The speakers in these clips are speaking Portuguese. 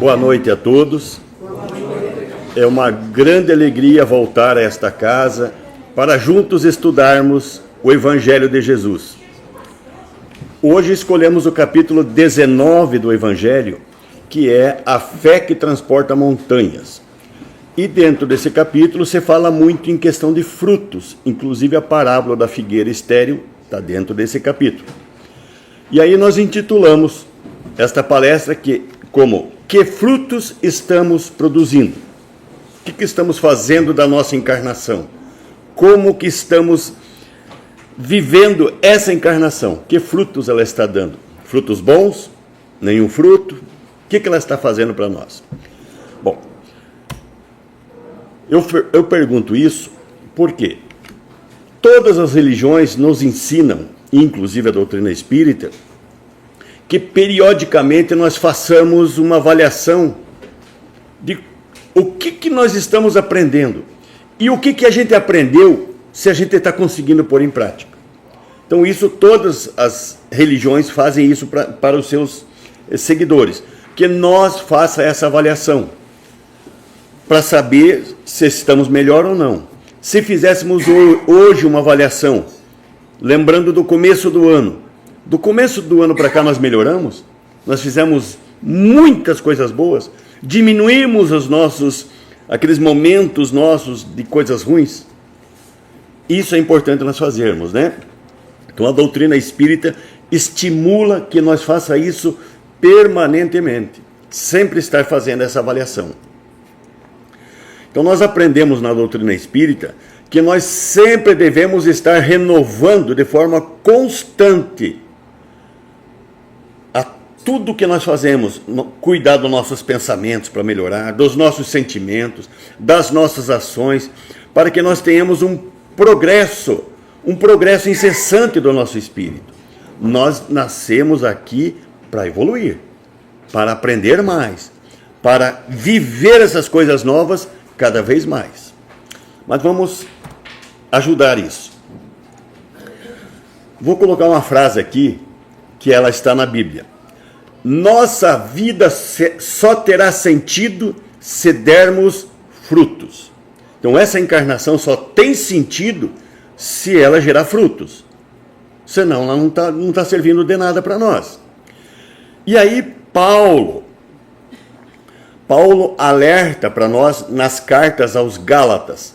Boa noite a todos. É uma grande alegria voltar a esta casa para juntos estudarmos o Evangelho de Jesus. Hoje escolhemos o capítulo 19 do Evangelho, que é a fé que transporta montanhas. E dentro desse capítulo se fala muito em questão de frutos, inclusive a parábola da figueira estéril está dentro desse capítulo. E aí nós intitulamos esta palestra como Que frutos estamos produzindo? O que estamos fazendo da nossa encarnação? Como que estamos vivendo essa encarnação? Que frutos ela está dando? Frutos bons? Nenhum fruto? O que ela está fazendo para nós? Bom, eu pergunto isso porque todas as religiões nos ensinam, inclusive a doutrina espírita, que periodicamente nós façamos uma avaliação de o que nós estamos aprendendo e o que a gente aprendeu, se a gente está conseguindo pôr em prática. Então isso, todas as religiões fazem isso para os seus seguidores, que nós faça essa avaliação, para saber se estamos melhor ou não. Se fizéssemos hoje uma avaliação, lembrando do começo do ano para cá nós melhoramos, nós fizemos muitas coisas boas, diminuímos aqueles momentos nossos de coisas ruins. Isso é importante nós fazermos, né? Então a doutrina espírita estimula que nós faça isso permanentemente, sempre estar fazendo essa avaliação. Então nós aprendemos na doutrina espírita que nós sempre devemos estar renovando de forma constante a tudo que nós fazemos, cuidar dos nossos pensamentos para melhorar, dos nossos sentimentos, das nossas ações, para que nós tenhamos um progresso incessante do nosso espírito. Nós nascemos aqui para evoluir, para aprender mais, para viver essas coisas novas cada vez mais. Mas vamos ajudar isso. Vou colocar uma frase aqui, que ela está na Bíblia. Nossa vida só terá sentido se dermos frutos. Então essa encarnação só tem sentido se ela gerar frutos. Senão ela não está servindo de nada para nós. E aí Paulo alerta para nós nas cartas aos Gálatas.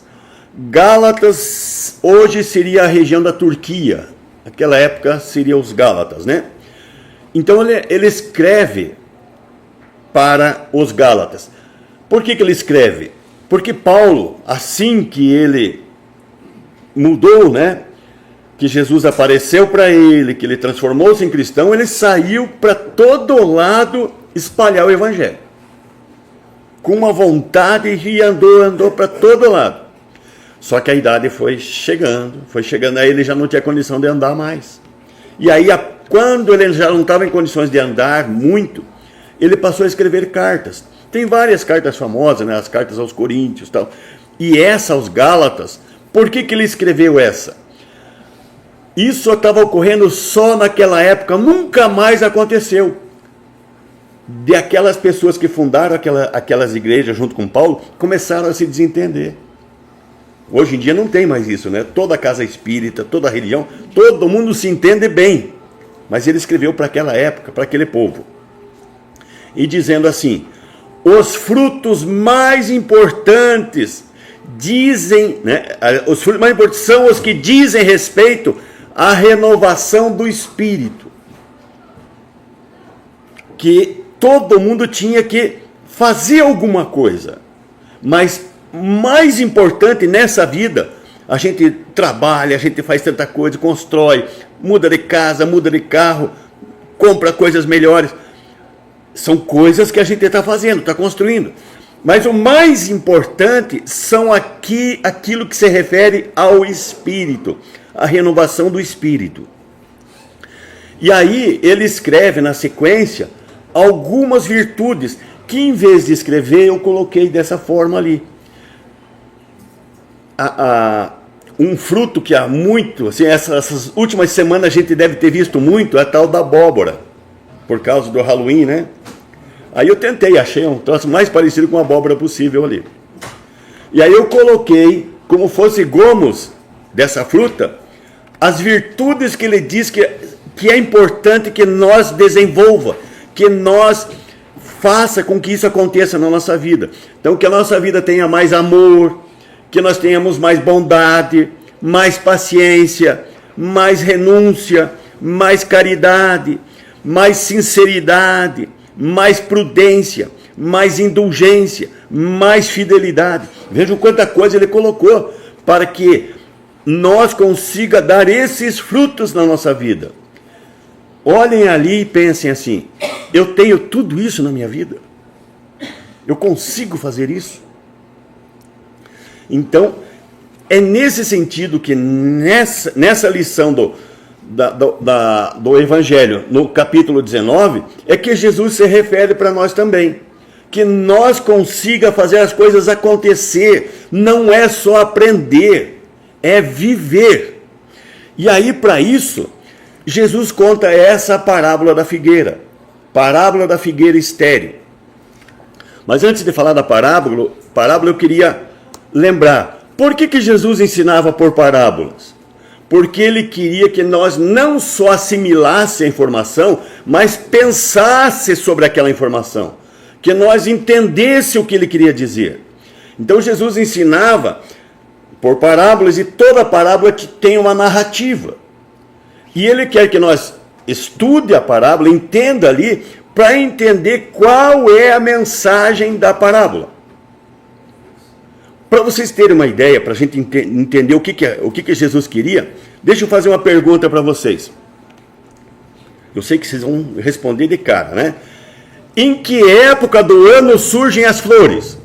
Gálatas hoje seria a região da Turquia. Naquela época seria os Gálatas, né? Então ele escreve para os Gálatas. Por que ele escreve? Porque Paulo, assim que ele mudou, né? Que Jesus apareceu para ele, que ele transformou-se em cristão, ele saiu para todo lado espalhar o evangelho. Com uma vontade e andou para todo lado. Só que a idade foi chegando, aí ele já não tinha condição de andar mais. E aí, quando ele já não estava em condições de andar muito, ele passou a escrever cartas. Tem várias cartas famosas, né? As cartas aos Coríntios e tal. E essa aos Gálatas, por que ele escreveu essa? Isso estava ocorrendo só naquela época, nunca mais aconteceu. De aquelas pessoas que fundaram aquelas igrejas junto com Paulo, começaram a se desentender. Hoje em dia não tem mais isso, né? Toda casa espírita, toda religião, todo mundo se entende bem. Mas ele escreveu para aquela época, para aquele povo. E dizendo assim, os frutos mais importantes dizem, né? Os frutos mais importantes são os que dizem respeito à renovação do espírito. Que todo mundo tinha que fazer alguma coisa. Mas mais importante nessa vida, a gente trabalha, a gente faz tanta coisa, constrói, muda de casa, muda de carro, compra coisas melhores. São coisas que a gente está fazendo, está construindo. Mas o mais importante são aquilo que se refere ao espírito, a renovação do espírito. E aí ele escreve na sequência algumas virtudes que, em vez de escrever, eu coloquei dessa forma ali. Um fruto que há muito, assim, essas últimas semanas a gente deve ter visto muito, é a tal da abóbora, por causa do Halloween, né? Aí eu tentei, achei um troço mais parecido com a abóbora possível ali. E aí eu coloquei, como fosse gomos dessa fruta, as virtudes que ele diz que é importante que nós desenvolva, que nós faça com que isso aconteça na nossa vida. Então, que a nossa vida tenha mais amor, que nós tenhamos mais bondade, mais paciência, mais renúncia, mais caridade, mais sinceridade, mais prudência, mais indulgência, mais fidelidade. Vejam quanta coisa ele colocou para que nós consiga dar esses frutos na nossa vida. Olhem ali e pensem assim: eu tenho tudo isso na minha vida? Eu consigo fazer isso? Então, é nesse sentido que nessa lição do Evangelho, no capítulo 19, é que Jesus se refere para nós também. Que nós consiga fazer as coisas acontecer, não é só aprender, é viver. E aí, para isso, Jesus conta essa parábola da figueira estéril. Mas antes de falar da parábola eu queria lembrar, por que Jesus ensinava por parábolas? Porque ele queria que nós não só assimilasse a informação, mas pensasse sobre aquela informação, que nós entendesse o que ele queria dizer. Então Jesus ensinava por parábolas, e toda parábola tem uma narrativa. E ele quer que nós estude a parábola, entenda ali, para entender qual é a mensagem da parábola. Para vocês terem uma ideia, para a gente entender o que Jesus queria, deixa eu fazer uma pergunta para vocês. Eu sei que vocês vão responder de cara, né? Em que época do ano surgem as flores?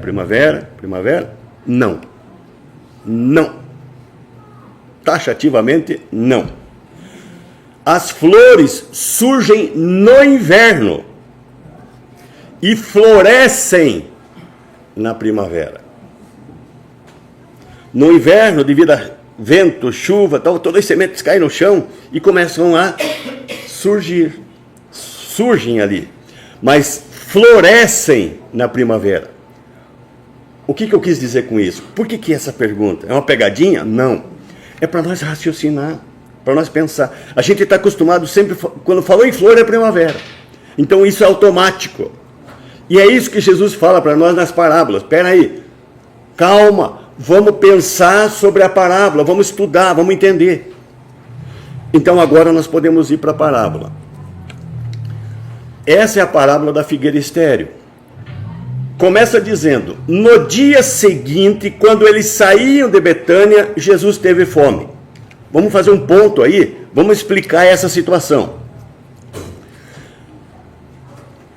Primavera? Não. Taxativamente, não. As flores surgem no inverno e florescem na primavera. No inverno, devido a vento, chuva, todas as sementes caem no chão e começam a surgir. Surgem ali, mas florescem na primavera. O que eu quis dizer com isso? Por que essa pergunta? É uma pegadinha? Não. É para nós raciocinar, para nós pensar. A gente está acostumado sempre, quando falou em flor, é primavera. Então isso é automático. E é isso que Jesus fala para nós nas parábolas. Espera aí, calma, vamos pensar sobre a parábola, vamos estudar, vamos entender. Então agora nós podemos ir para a parábola. Essa é a parábola da figueira estéril. Começa dizendo: no dia seguinte, quando eles saíam de Betânia, Jesus teve fome. Vamos fazer um ponto aí, vamos explicar essa situação.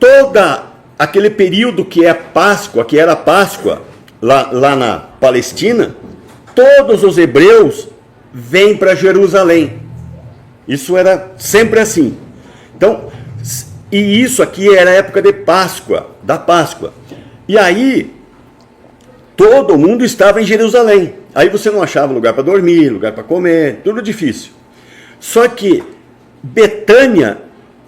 Todo aquele período que era Páscoa, lá na Palestina, todos os hebreus vêm para Jerusalém. Isso era sempre assim. Então, e isso aqui era a época de Páscoa, da Páscoa. E aí, todo mundo estava em Jerusalém. Aí você não achava lugar para dormir, lugar para comer, tudo difícil. Só que Betânia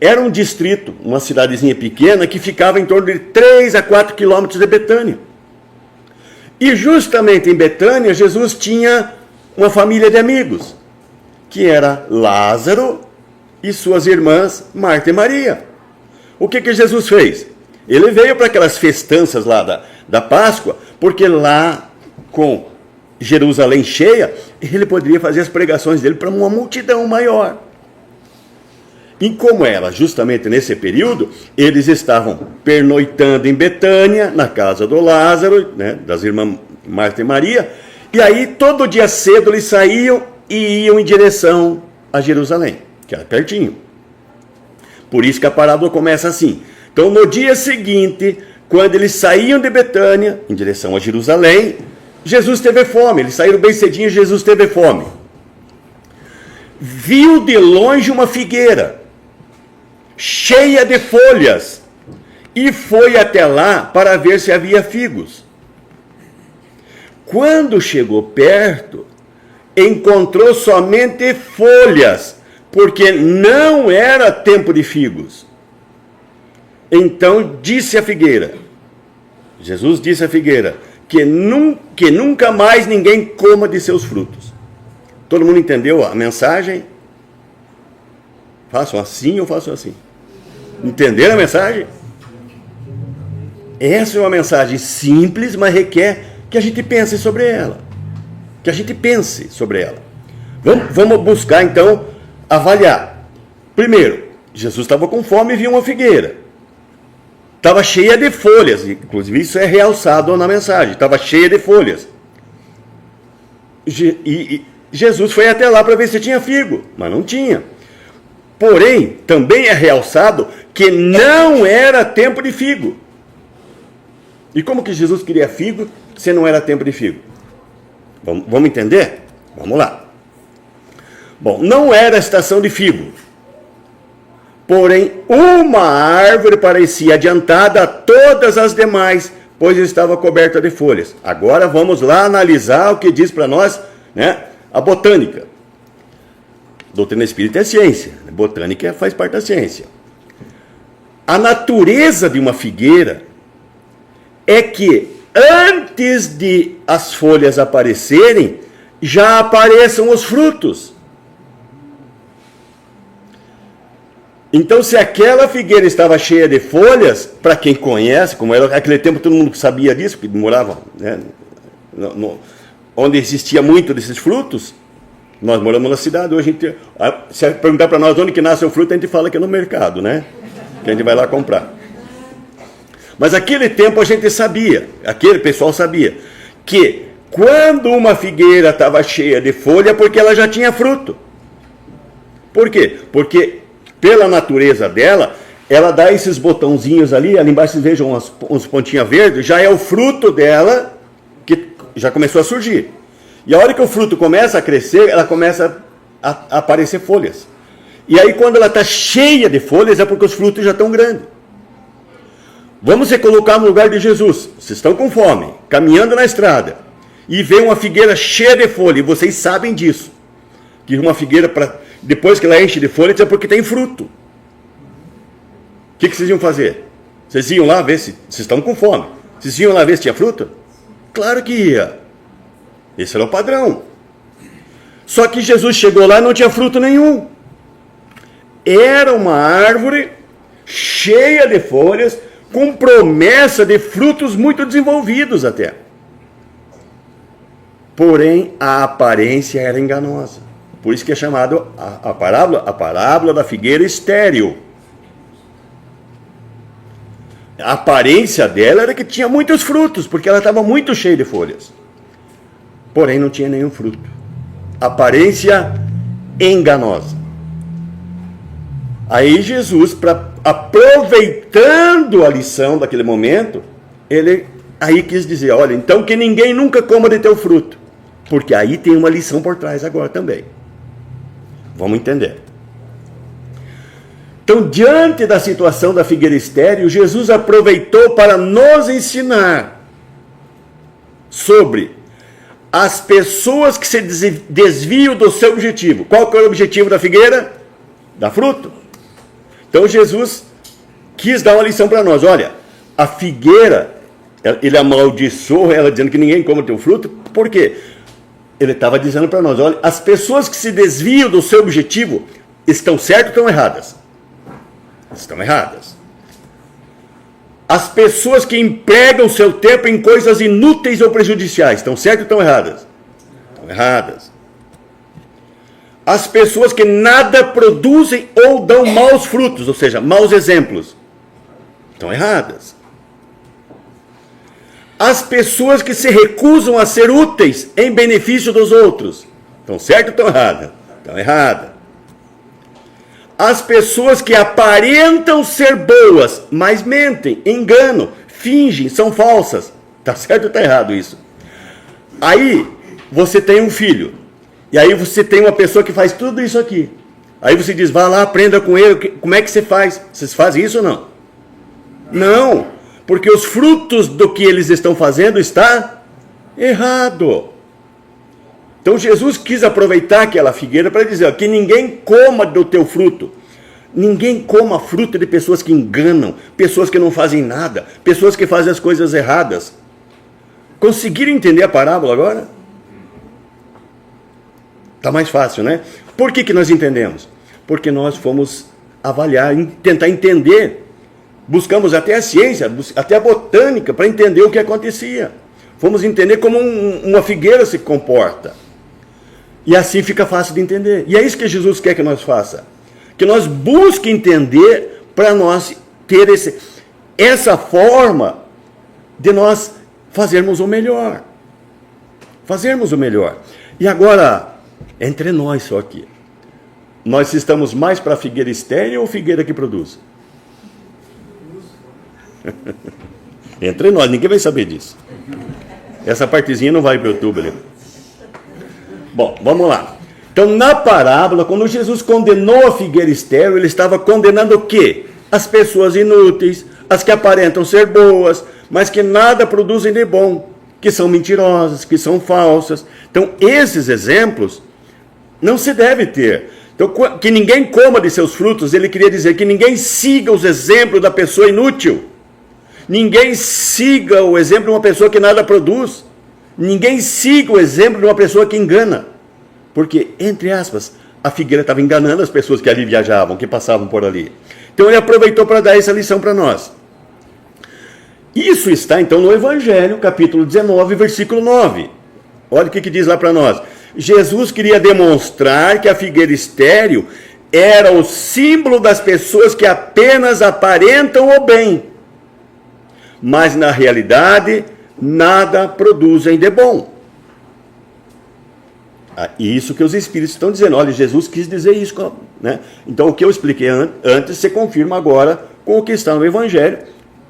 era um distrito, uma cidadezinha pequena, que ficava em torno de 3 a 4 quilômetros de Betânia. E justamente em Betânia, Jesus tinha uma família de amigos, que era Lázaro e suas irmãs Marta e Maria. O que Jesus fez? Ele veio para aquelas festanças lá da Páscoa, porque lá, com Jerusalém cheia, ele poderia fazer as pregações dele para uma multidão maior. E como era justamente nesse período, eles estavam pernoitando em Betânia, na casa do Lázaro, né, das irmãs Marta e Maria, e aí todo dia cedo eles saíam e iam em direção a Jerusalém, que era pertinho. Por isso que a parábola começa assim. Então, no dia seguinte, quando eles saíam de Betânia, em direção a Jerusalém, Jesus teve fome. Eles saíram bem cedinho e Jesus teve fome. Viu de longe uma figueira, cheia de folhas, e foi até lá para ver se havia figos. Quando chegou perto, encontrou somente folhas, porque não era tempo de figos. Então disse a figueira, Jesus disse à figueira, que nunca mais ninguém coma de seus frutos. Todo mundo entendeu a mensagem? Façam assim ou façam assim? Entenderam a mensagem? Essa é uma mensagem simples, mas requer que a gente pense sobre ela. Que a gente pense sobre ela. Vamos buscar, então, avaliar. Primeiro, Jesus estava com fome e viu uma figueira. Estava cheia de folhas, inclusive isso é realçado na mensagem. Estava cheia de folhas. E Jesus foi até lá para ver se tinha figo, mas não tinha. Porém, também é realçado que não era tempo de figo. E como que Jesus queria figo se não era tempo de figo? Vamos entender? Vamos lá. Bom, não era estação de figo. Porém, uma árvore parecia adiantada a todas as demais, pois estava coberta de folhas. Agora vamos lá analisar o que diz para nós, né, a botânica. Doutrina espírita é ciência, botânica faz parte da ciência. A natureza de uma figueira é que antes de as folhas aparecerem, já apareçam os frutos. Então, se aquela figueira estava cheia de folhas, para quem conhece, como era naquele tempo todo mundo sabia disso, porque morava, né, onde existia muito desses frutos. Nós moramos na cidade, hoje se perguntar para nós onde que nasce o fruto, a gente fala que é no mercado, né? Que a gente vai lá comprar. Mas naquele tempo a gente sabia, aquele pessoal sabia, que quando uma figueira estava cheia de folha, porque ela já tinha fruto. Por quê? Porque pela natureza dela, ela dá esses botãozinhos ali embaixo vocês vejam uns pontinhas verdes, já é o fruto dela que já começou a surgir. E a hora que o fruto começa a crescer, ela começa a aparecer folhas. E aí quando ela está cheia de folhas, é porque os frutos já estão grandes. Vamos se colocar no lugar de Jesus. Vocês estão com fome, caminhando na estrada, e vê uma figueira cheia de folha, e vocês sabem disso. Que uma figueira, depois que ela enche de folhas, é porque tem fruto. O que vocês iam fazer? Vocês iam lá ver se vocês estão com fome. Vocês iam lá ver se tinha fruta? Claro que ia. Esse era o padrão. Só que Jesus chegou lá e não tinha fruto nenhum. Era uma árvore cheia de folhas, com promessa de frutos muito desenvolvidos até. Porém, a aparência era enganosa. Por isso que é chamado a parábola da figueira estéril. A aparência dela era que tinha muitos frutos, porque ela estava muito cheia de folhas. Porém, não tinha nenhum fruto. Aparência enganosa. Aí Jesus, aproveitando a lição daquele momento, ele aí quis dizer, olha, então que ninguém nunca coma de teu fruto. Porque aí tem uma lição por trás agora também. Vamos entender. Então, diante da situação da figueira estéril, Jesus aproveitou para nos ensinar sobre as pessoas que se desviam do seu objetivo. Qual que é o objetivo da figueira? Dar fruto. Então, Jesus quis dar uma lição para nós. Olha, a figueira, ele amaldiçoou ela dizendo que ninguém come teu fruto. Por quê? Ele estava dizendo para nós, olha, as pessoas que se desviam do seu objetivo estão certas ou estão erradas? Estão erradas. As pessoas que empregam seu tempo em coisas inúteis ou prejudiciais, estão certas ou estão erradas? Estão erradas. As pessoas que nada produzem ou dão maus frutos, ou seja, maus exemplos, estão erradas. As pessoas que se recusam a ser úteis em benefício dos outros, estão certas ou estão erradas? Estão erradas. As pessoas que aparentam ser boas, mas mentem, enganam, fingem, são falsas, está certo ou está errado isso? Aí você tem um filho, e aí você tem uma pessoa que faz tudo isso aqui. Aí você diz, vá lá, aprenda com ele, como é que você faz? Vocês fazem isso ou não? Não, porque os frutos do que eles estão fazendo está errado. Então Jesus quis aproveitar aquela figueira para dizer, ó, que ninguém coma do teu fruto. Ninguém coma fruto de pessoas que enganam, pessoas que não fazem nada, pessoas que fazem as coisas erradas. Conseguiram entender a parábola agora? Está mais fácil, né? Por que nós entendemos? Porque nós fomos avaliar, tentar entender. Buscamos até a ciência, até a botânica, para entender o que acontecia. Fomos entender como uma figueira se comporta. E assim fica fácil de entender. E é isso que Jesus quer que nós faça. Que nós busquemos entender para nós ter essa forma de nós fazermos o melhor. Fazermos o melhor. E agora, entre nós só aqui. Nós estamos mais para a figueira estéril ou figueira que produz? Entre nós, ninguém vai saber disso. Essa partezinha não vai para o YouTube ali. Bom, vamos lá. Então, na parábola, quando Jesus condenou a figueira estéril, ele estava condenando o quê? As pessoas inúteis, as que aparentam ser boas, mas que nada produzem de bom, que são mentirosas, que são falsas. Então, esses exemplos não se deve ter. Então, que ninguém coma de seus frutos, ele queria dizer que ninguém siga os exemplos da pessoa inútil. Ninguém siga o exemplo de uma pessoa que nada produz. Ninguém siga o exemplo de uma pessoa que engana. Porque, entre aspas, a figueira estava enganando as pessoas que ali viajavam, que passavam por ali. Então ele aproveitou para dar essa lição para nós. Isso está, então, no Evangelho, capítulo 19, versículo 9. Olha o que diz lá para nós. Jesus queria demonstrar que a figueira estéril era o símbolo das pessoas que apenas aparentam o bem, mas, na realidade, nada produzem de bom. Isso que os Espíritos estão dizendo. Olha, Jesus quis dizer isso, né? Então, o que eu expliquei antes, se confirma agora com o que está no Evangelho,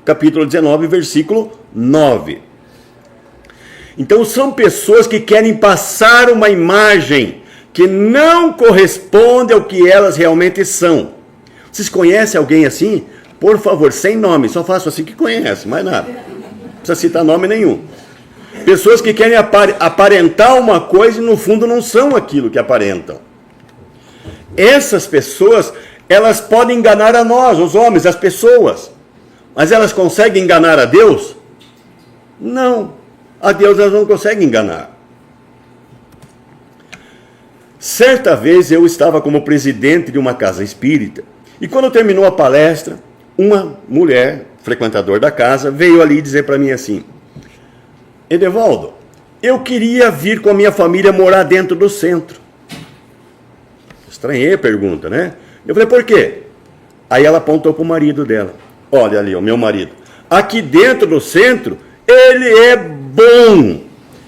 capítulo 19, versículo 9. Então, são pessoas que querem passar uma imagem que não corresponde ao que elas realmente são. Vocês conhecem alguém assim? Por favor, sem nome, só faço assim que conhece, mais nada. Não precisa citar nome nenhum. Pessoas que querem aparentar uma coisa e no fundo não são aquilo que aparentam. Essas pessoas, elas podem enganar a nós, os homens, as pessoas. Mas elas conseguem enganar a Deus? Não. A Deus elas não conseguem enganar. Certa vez eu estava como presidente de uma casa espírita. E quando terminou a palestra, uma mulher, frequentador da casa, veio ali dizer para mim assim: Edevaldo, eu queria vir com a minha família morar dentro do centro. Estranhei a pergunta, né? Eu falei, por quê? Aí ela apontou para o marido dela. Olha ali, o meu marido. Aqui dentro do centro, ele é bom.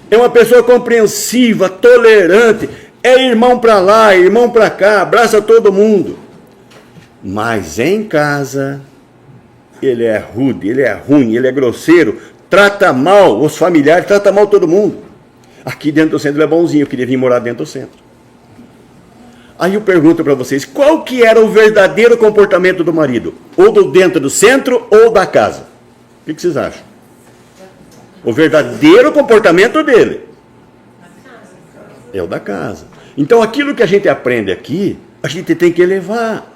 É uma pessoa compreensiva, tolerante. É irmão para lá, irmão para cá, abraça todo mundo. Mas em casa, ele é rude, ele é ruim, ele é grosseiro. Trata mal os familiares, trata mal todo mundo. Aqui dentro do centro ele é bonzinho, eu queria vir morar dentro do centro. Aí eu pergunto para vocês, qual que era o verdadeiro comportamento do marido? Ou do dentro do centro ou da casa? O que vocês acham? O verdadeiro comportamento dele é o da casa. Então aquilo que a gente aprende aqui, a gente tem que levar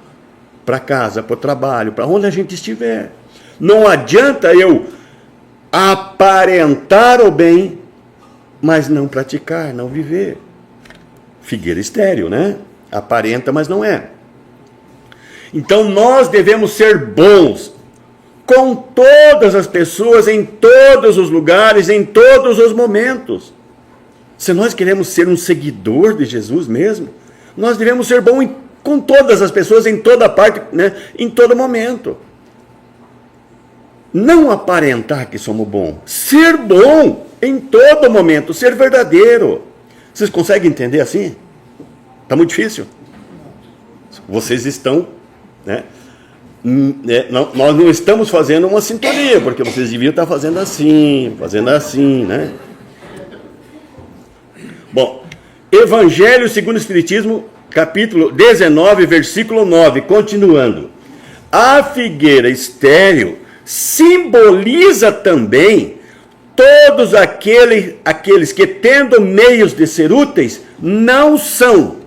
para casa, para o trabalho, para onde a gente estiver. Não adianta eu aparentar o bem, mas não praticar, não viver. Figueira estéril, né? Aparenta, mas não é. Então nós devemos ser bons com todas as pessoas, em todos os lugares, em todos os momentos. Se nós queremos ser um seguidor de Jesus mesmo, nós devemos ser bons com todas as pessoas, em toda parte, né? Em todo momento. Não aparentar que somos bons, ser bom em todo momento, ser verdadeiro. Vocês conseguem entender assim? Está muito difícil. Vocês estão, né? Nós não estamos fazendo uma sintonia, porque vocês deviam estar fazendo assim, né? Bom, Evangelho segundo o Espiritismo, capítulo 19, versículo 9, continuando. A figueira estéril simboliza também todos aqueles que, tendo meios de ser úteis, não são.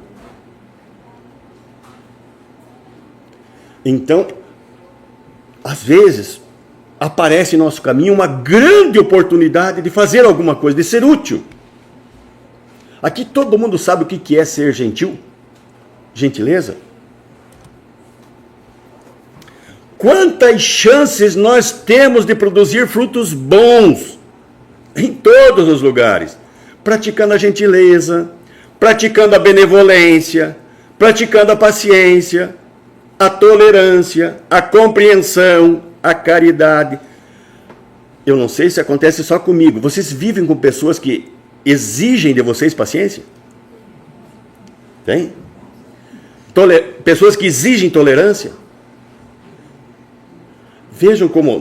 Então, às vezes, aparece em nosso caminho uma grande oportunidade de fazer alguma coisa, de ser útil. Aqui todo mundo sabe o que é ser gentil? Gentileza? Quantas chances nós temos de produzir frutos bons em todos os lugares, praticando a gentileza, praticando a benevolência, praticando a paciência, a tolerância, a compreensão, a caridade. Eu não sei se acontece só comigo. Vocês vivem com pessoas que exigem de vocês paciência? Tem? Pessoas que exigem tolerância? Vejam como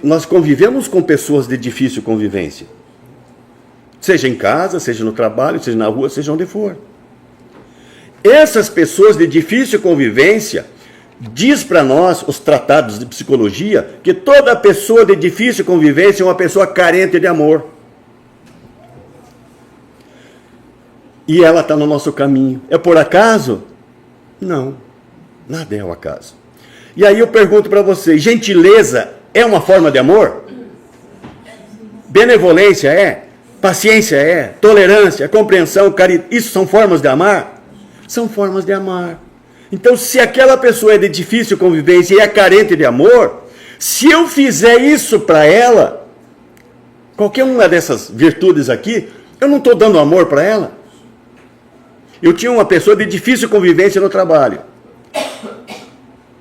nós convivemos com pessoas de difícil convivência. Seja em casa, seja no trabalho, seja na rua, seja onde for. Essas pessoas de difícil convivência, diz para nós, os tratados de psicologia, que toda pessoa de difícil convivência é uma pessoa carente de amor. E ela está no nosso caminho. É por acaso? Não, nada é o acaso. E aí eu pergunto para vocês, gentileza é uma forma de amor? Benevolência é? Paciência é? Tolerância, compreensão, caridade, isso são formas de amar? São formas de amar. Então, se aquela pessoa é de difícil convivência e é carente de amor, se eu fizer isso para ela, qualquer uma dessas virtudes aqui, eu não estou dando amor para ela. Eu tinha uma pessoa de difícil convivência no trabalho.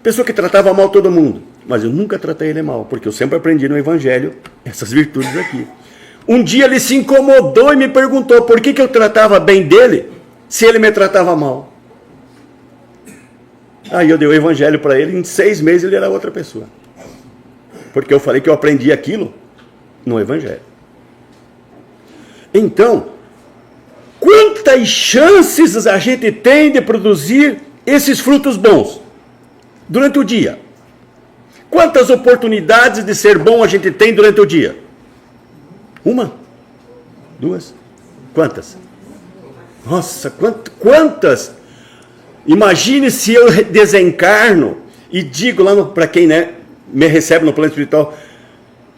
Pessoa que tratava mal todo mundo. Mas eu nunca tratei ele mal, porque eu sempre aprendi no Evangelho essas virtudes aqui. Um dia ele se incomodou e me perguntou por que eu tratava bem dele, se ele me tratava mal. Aí eu dei o Evangelho para ele, em 6 meses ele era outra pessoa. Porque eu falei que eu aprendi aquilo no Evangelho. Então, quantas chances a gente tem de produzir esses frutos bons durante o dia? Quantas oportunidades de ser bom a gente tem durante o dia? 1? 2? Quantas? Nossa, quantas? Imagine se eu desencarno e digo lá para quem me recebe no plano espiritual,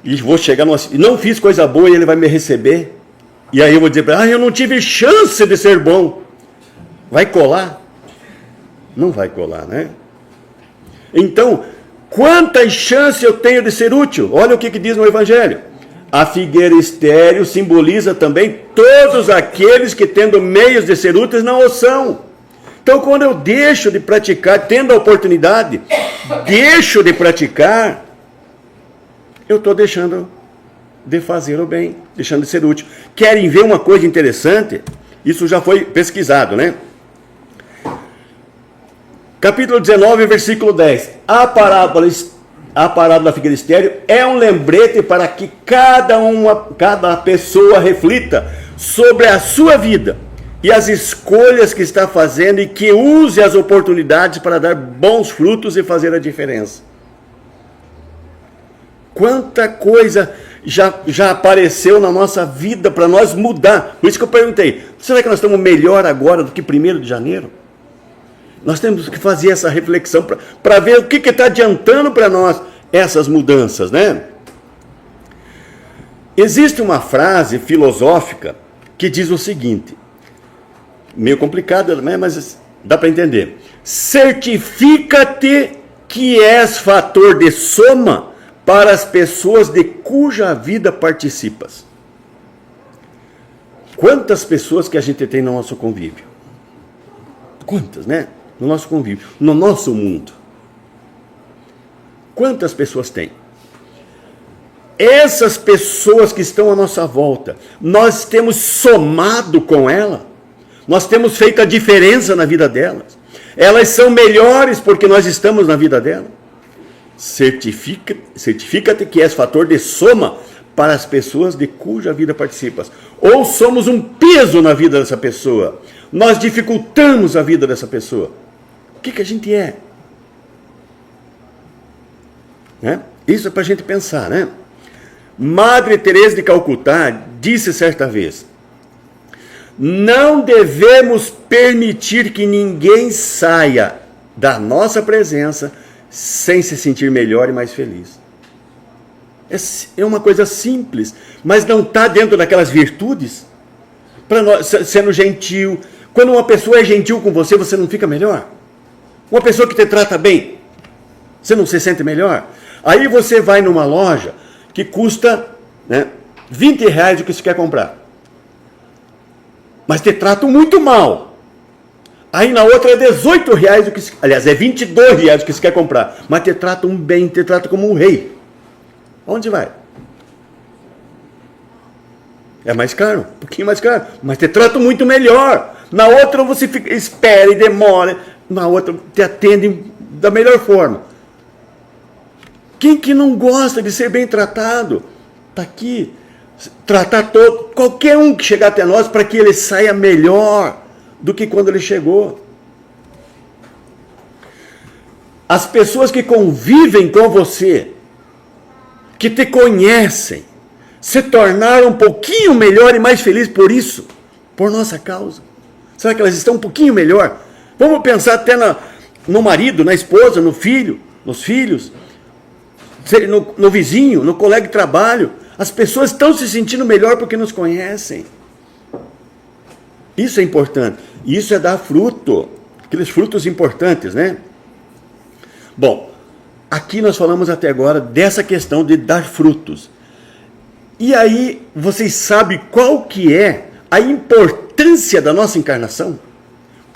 e vou chegar e não fiz coisa boa e ele vai me receber. E aí eu vou dizer para ele, eu não tive chance de ser bom. Vai colar? Não vai colar, né? Então, quantas chances eu tenho de ser útil? Olha o que diz no Evangelho. A figueira estéril simboliza também todos aqueles que, tendo meios de ser úteis, não o são. Então, quando eu deixo de praticar, tendo a oportunidade, deixo de praticar, eu estou deixando de fazer o bem, deixando de ser útil. Querem ver uma coisa interessante? Isso já foi pesquisado, né? Capítulo 19, versículo 10. A parábola da figueira estéril é um lembrete para que cada pessoa reflita sobre a sua vida e as escolhas que está fazendo e que use as oportunidades para dar bons frutos e fazer a diferença. Quanta coisa já apareceu na nossa vida para nós mudar. Por isso que eu perguntei, será que nós estamos melhor agora do que 1º de janeiro? Nós temos que fazer essa reflexão para ver o que está adiantando para nós essas mudanças, né? Existe uma frase filosófica que diz o seguinte, meio complicada, né? Mas dá para entender. Certifica-te que és fator de soma para as pessoas de cuja vida participas. Quantas pessoas que a gente tem no nosso convívio? Quantas, né? No nosso convívio, no nosso mundo. Quantas pessoas tem? Essas pessoas que estão à nossa volta, nós temos somado com ela, nós temos feito a diferença na vida delas. Elas são melhores porque nós estamos na vida delas. Certifica-te que és fator de soma para as pessoas de cuja vida participas. Ou somos um peso na vida dessa pessoa. Nós dificultamos a vida dessa pessoa. O que a gente é? Né? Isso é para a gente pensar, né? Madre Teresa de Calcutá disse certa vez: não devemos permitir que ninguém saia da nossa presença sem se sentir melhor e mais feliz. É uma coisa simples, mas não está dentro daquelas virtudes. Para nós, sendo gentil. Quando uma pessoa é gentil com você, você não fica melhor? Uma pessoa que te trata bem, você não se sente melhor? Aí você vai numa loja que custa, né, R$20 o que você quer comprar, mas te tratam muito mal. Aí na outra é R$18 o que aliás, é R$22 o que você quer comprar, mas te tratam bem, te tratam como um rei. Onde vai? É mais caro, um pouquinho mais caro, mas te tratam muito melhor. Na outra você espera e demora, na outra te atendem da melhor forma. Quem que não gosta de ser bem tratado? Está aqui. Tratar qualquer um que chegar até nós, para que ele saia melhor do que quando ele chegou. As pessoas que convivem com você, que te conhecem, se tornaram um pouquinho melhor e mais felizes por isso, por nossa causa. Será que elas estão um pouquinho melhor? Vamos pensar até no marido, na esposa, no filho, nos filhos, no vizinho, no colega de trabalho. As pessoas estão se sentindo melhor porque nos conhecem. Isso é importante. Isso é dar fruto. Aqueles frutos importantes, né? Bom, aqui nós falamos até agora dessa questão de dar frutos. E aí, vocês sabem qual que é a importância da nossa encarnação?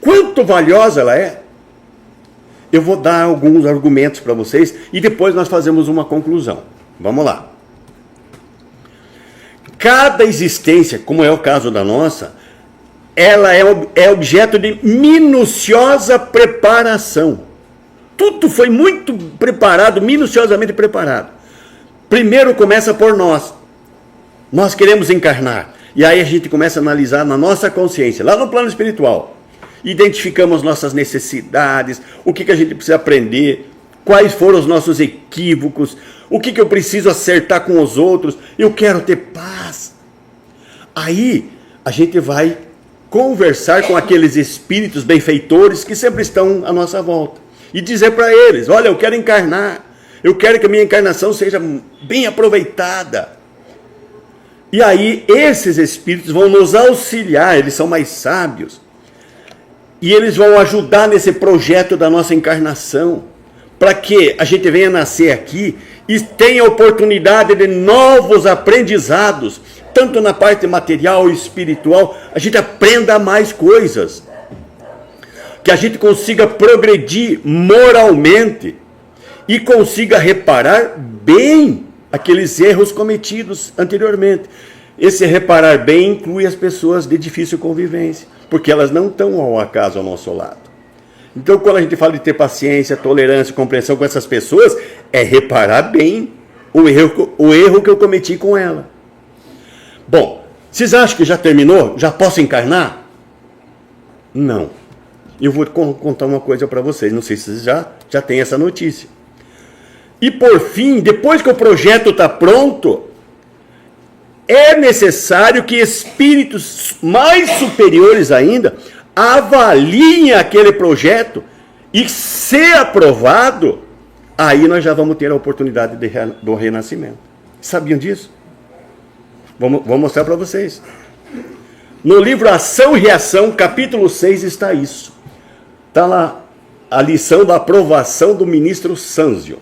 Quanto valiosa ela é? Eu vou dar alguns argumentos para vocês e depois nós fazemos uma conclusão. Vamos lá. Cada existência, como é o caso da nossa, ela é objeto de minuciosa preparação. Tudo foi muito preparado, minuciosamente preparado. Primeiro começa por nós. Nós queremos encarnar. E aí a gente começa a analisar na nossa consciência, lá no plano espiritual. Identificamos nossas necessidades, o que a gente precisa aprender, quais foram os nossos equívocos, o que eu preciso acertar com os outros, eu quero ter paz. Aí a gente vai conversar com aqueles espíritos benfeitores que sempre estão à nossa volta. E dizer para eles, olha, eu quero encarnar, eu quero que a minha encarnação seja bem aproveitada. E aí esses espíritos vão nos auxiliar, eles são mais sábios. E eles vão ajudar nesse projeto da nossa encarnação, para que a gente venha nascer aqui e tenha oportunidade de novos aprendizados, tanto na parte material e espiritual, a gente aprenda mais coisas, que a gente consiga progredir moralmente e consiga reparar bem aqueles erros cometidos anteriormente. Esse reparar bem inclui as pessoas de difícil convivência, porque elas não estão ao acaso ao nosso lado. Então, quando a gente fala de ter paciência, tolerância, compreensão com essas pessoas, é reparar bem o erro que eu cometi com ela. Bom, vocês acham que já terminou? Já posso encarnar? Não. Eu vou contar uma coisa para vocês, não sei se vocês já têm essa notícia. E por fim, depois que o projeto está pronto, é necessário que espíritos mais superiores ainda avaliem aquele projeto e, se aprovado, aí nós já vamos ter a oportunidade do renascimento. Sabiam disso? Vou mostrar para vocês. No livro Ação e Reação, capítulo 6, está isso. Está lá a lição da aprovação do ministro Sânzio.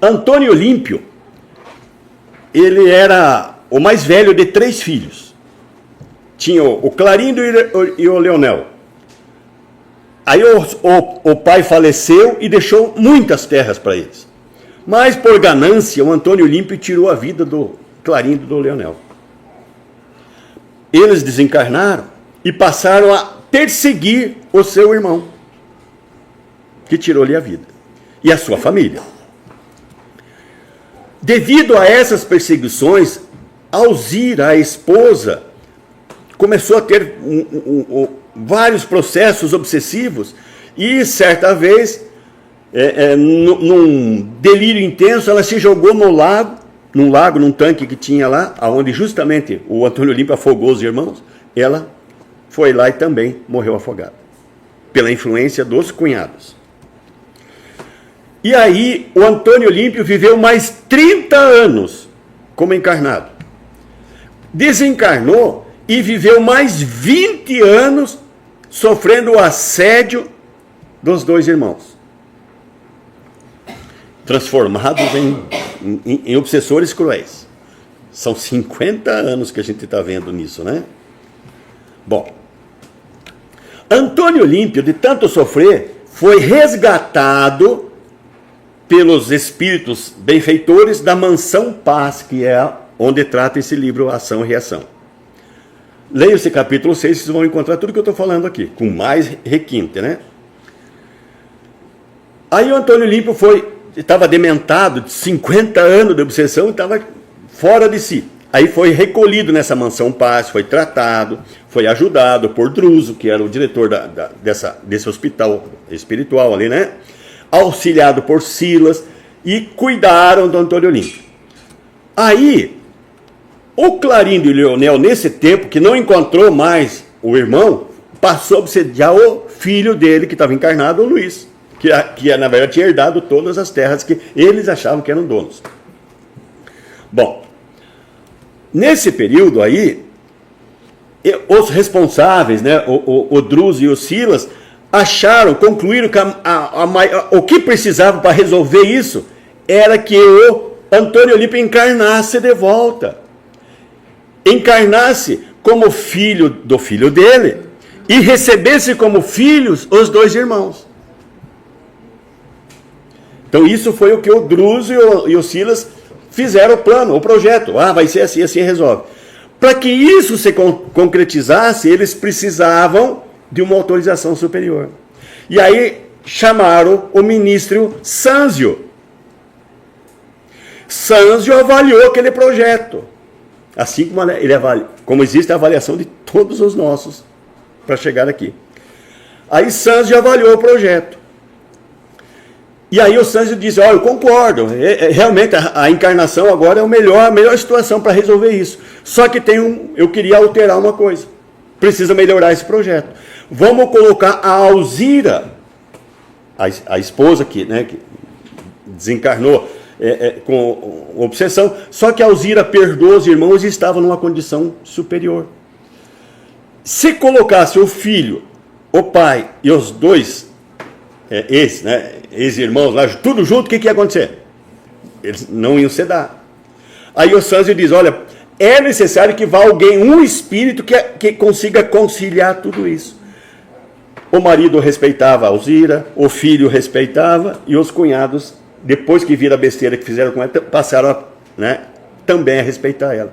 Antônio Olímpio, ele era o mais velho de 3 filhos. Tinha o Clarindo e o Leonel. Aí o pai faleceu e deixou muitas terras para eles. Mas por ganância, o Antônio Olímpio tirou a vida do Clarindo e do Leonel. Eles desencarnaram e passaram a perseguir o seu irmão, que tirou-lhe a vida, e a sua família. Devido a essas perseguições, Alzira, a esposa, começou a ter vários processos obsessivos e, certa vez, num delírio intenso, ela se jogou no lago num lago, num tanque que tinha lá, onde justamente o Antônio Olímpio afogou os irmãos, ela foi lá e também morreu afogada, pela influência dos cunhados. E aí o Antônio Olímpio viveu mais 30 anos como encarnado. Desencarnou e viveu mais 20 anos sofrendo o assédio dos dois irmãos, transformados em obsessores cruéis. São 50 anos que a gente está vendo nisso, né? Bom, Antônio Olímpio, de tanto sofrer, foi resgatado pelos espíritos benfeitores da Mansão Paz, que é onde trata esse livro Ação e Reação. Leia esse capítulo 6, vocês vão encontrar tudo que eu estou falando aqui, com mais requinte, né? Aí o Antônio Olímpio estava dementado, de 50 anos de obsessão, e estava fora de si. Aí foi recolhido nessa Mansão Paz, foi tratado, foi ajudado por Druso, que era o diretor desse hospital espiritual ali, né? Auxiliado por Silas, e cuidaram do Antônio Olímpio. Aí, o Clarindo e o Leonel, nesse tempo, que não encontrou mais o irmão, passou a obsediar o filho dele, que estava encarnado, o Luiz, que na verdade tinha herdado todas as terras que eles achavam que eram donos. Bom, nesse período aí, os responsáveis, né, o Druso e o Silas, concluíram que o que precisava para resolver isso era que o Antônio Olímpio encarnasse de volta. Encarnasse como filho do filho dele e recebesse como filhos os dois irmãos. Então isso foi o que o Druso e o Silas fizeram o plano, o projeto. Vai ser assim, assim resolve. Para que isso se concretizasse, eles precisavam de uma autorização superior. E aí chamaram o ministro Sanzio. Sanzio avaliou aquele projeto. Assim como existe a avaliação de todos os nossos para chegar aqui. Aí Sanzio avaliou o projeto. E aí o Sanzio disse, eu concordo, realmente a encarnação agora é a melhor situação para resolver isso. Só que eu queria alterar uma coisa. Precisa melhorar esse projeto. Vamos colocar a Alzira, a esposa que desencarnou com obsessão, só que a Alzira perdoou os irmãos e estava numa condição superior. Se colocasse o filho, o pai e os dois ex-irmãos lá, tudo junto, o que ia acontecer? Eles não iam se dar. Aí o Sanzio diz, olha, é necessário que vá alguém, um espírito que consiga conciliar tudo isso. O marido respeitava a Alzira, o filho respeitava, e os cunhados, depois que viram a besteira que fizeram com ela, passaram também a respeitar ela.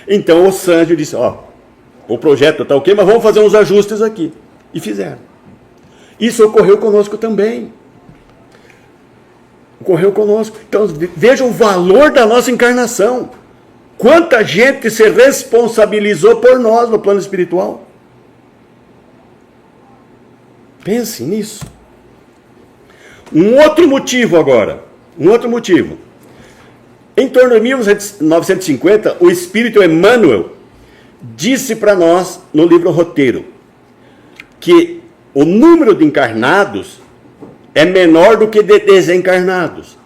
Então o Sanzio disse, o projeto está ok, mas vamos fazer uns ajustes aqui. E fizeram. Isso ocorreu conosco também. Ocorreu conosco. Então veja o valor da nossa encarnação. Quanta gente se responsabilizou por nós no plano espiritual. Pense nisso. Um outro motivo agora. Em torno de 1950, o Espírito Emmanuel disse para nós, no livro Roteiro, que o número de encarnados é menor do que de desencarnados.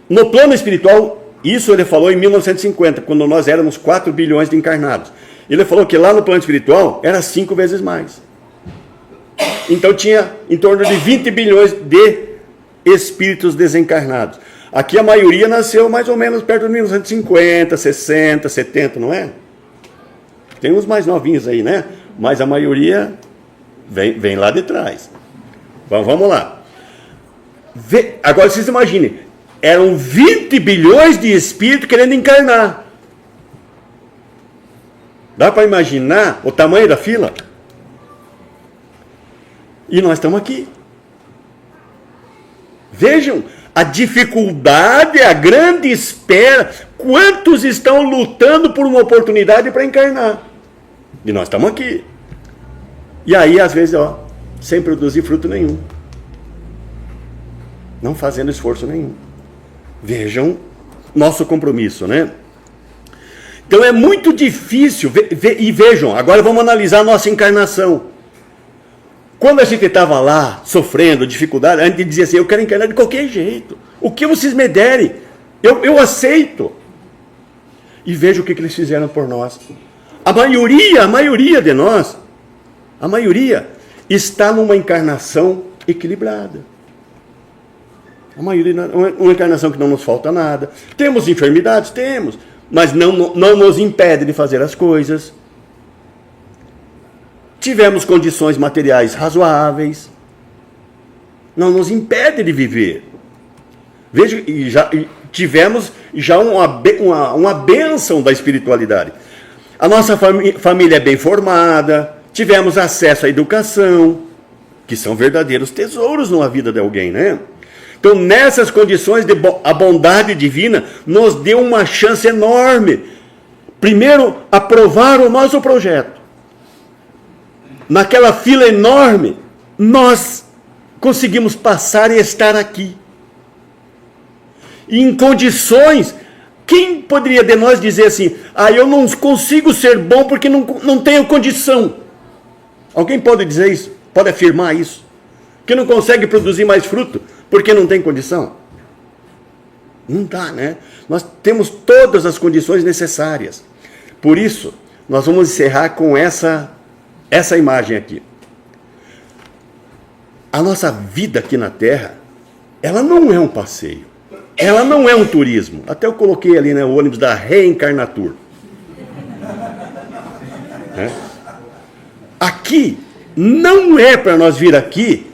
No plano espiritual, isso ele falou em 1950, quando nós éramos 4 bilhões de encarnados. Ele falou que lá no plano espiritual era 5 vezes mais. Então tinha em torno de 20 bilhões de espíritos desencarnados. Aqui a maioria nasceu mais ou menos perto de 1950, 60, 70, não é? Tem uns mais novinhos aí, né? Mas a maioria vem lá de trás. Bom, vamos lá. Agora vocês imaginem, eram 20 bilhões de espíritos querendo encarnar. Dá para imaginar o tamanho da fila? E nós estamos aqui. Vejam a dificuldade, a grande espera. Quantos estão lutando por uma oportunidade para encarnar? E nós estamos aqui. E aí, às vezes, sem produzir fruto nenhum. Não fazendo esforço nenhum. Vejam nosso compromisso, né? Então é muito difícil, e vejam, agora vamos analisar a nossa encarnação. Quando a gente estava lá, sofrendo, dificuldade, a gente dizia assim, eu quero encarnar de qualquer jeito. O que vocês me derem, eu aceito. E veja o que eles fizeram por nós. A maioria de nós, a maioria, está numa encarnação equilibrada. A maioria, uma encarnação que não nos falta nada. Temos enfermidades? Temos. Mas não nos impede de fazer as coisas. Tivemos condições materiais razoáveis. Não nos impede de viver. Veja, tivemos já uma bênção da espiritualidade. A nossa família é bem formada, tivemos acesso à educação, que são verdadeiros tesouros numa vida de alguém, né? Então, nessas condições, a bondade divina nos deu uma chance enorme. Primeiro, aprovar o nosso projeto. Naquela fila enorme, nós conseguimos passar e estar aqui. E em condições, quem poderia de nós dizer assim, eu não consigo ser bom porque não tenho condição? Alguém pode dizer isso? Pode afirmar isso? Que não consegue produzir mais fruto porque não tem condição? Não dá, né? Nós temos todas as condições necessárias. Por isso, nós vamos encerrar com essa imagem aqui. A nossa vida aqui na Terra, ela não é um passeio. Ela não é um turismo. Até eu coloquei ali, né, o ônibus da Reencarnatur. Aqui, não é para nós vir aqui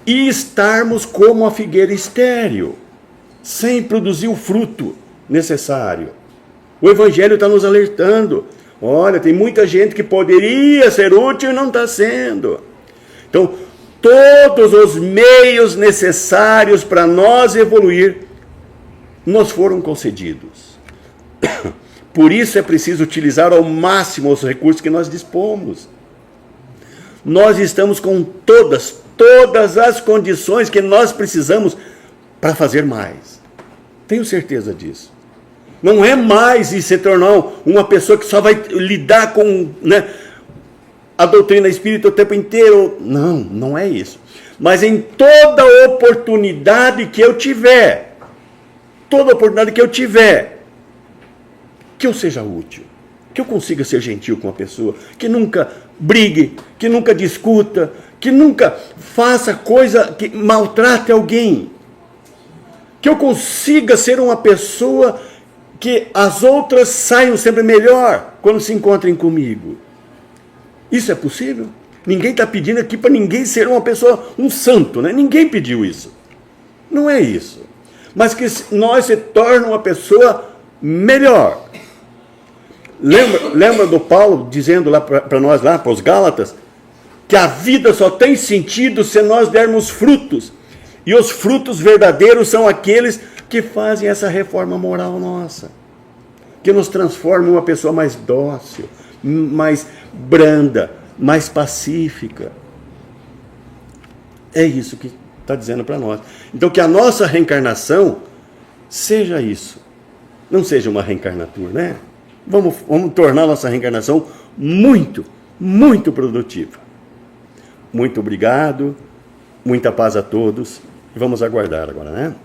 e estarmos como a figueira estéril, sem produzir o fruto necessário. O Evangelho está nos alertando. Olha, tem muita gente que poderia ser útil e não está sendo. Então, todos os meios necessários para nós evoluir nos foram concedidos. Por isso é preciso utilizar ao máximo os recursos que nós dispomos. Nós estamos com todas as condições que nós precisamos para fazer mais. Tenho certeza disso. Não é mais e se tornar uma pessoa que só vai lidar com, né, a doutrina espírita o tempo inteiro. Não é isso. Mas em toda oportunidade que eu tiver, que eu seja útil, que eu consiga ser gentil com a pessoa, que nunca brigue, que nunca discuta, que nunca faça coisa que maltrate alguém, que eu consiga ser uma pessoa que as outras saiam sempre melhor quando se encontrem comigo. Isso é possível? Ninguém está pedindo aqui para ninguém ser uma pessoa, um santo, né? Ninguém pediu isso. Não é isso. Mas que nós se torne uma pessoa melhor. Lembra do Paulo dizendo lá para nós, lá para os Gálatas, que a vida só tem sentido se nós dermos frutos. E os frutos verdadeiros são aqueles que fazem essa reforma moral nossa, que nos transforma em uma pessoa mais dócil, mais branda, mais pacífica. É isso que está dizendo para nós. Então, que a nossa reencarnação seja isso. Não seja uma reencarnatura, né? Vamos tornar a nossa reencarnação muito, muito produtiva. Muito obrigado, muita paz a todos. E vamos aguardar agora, né?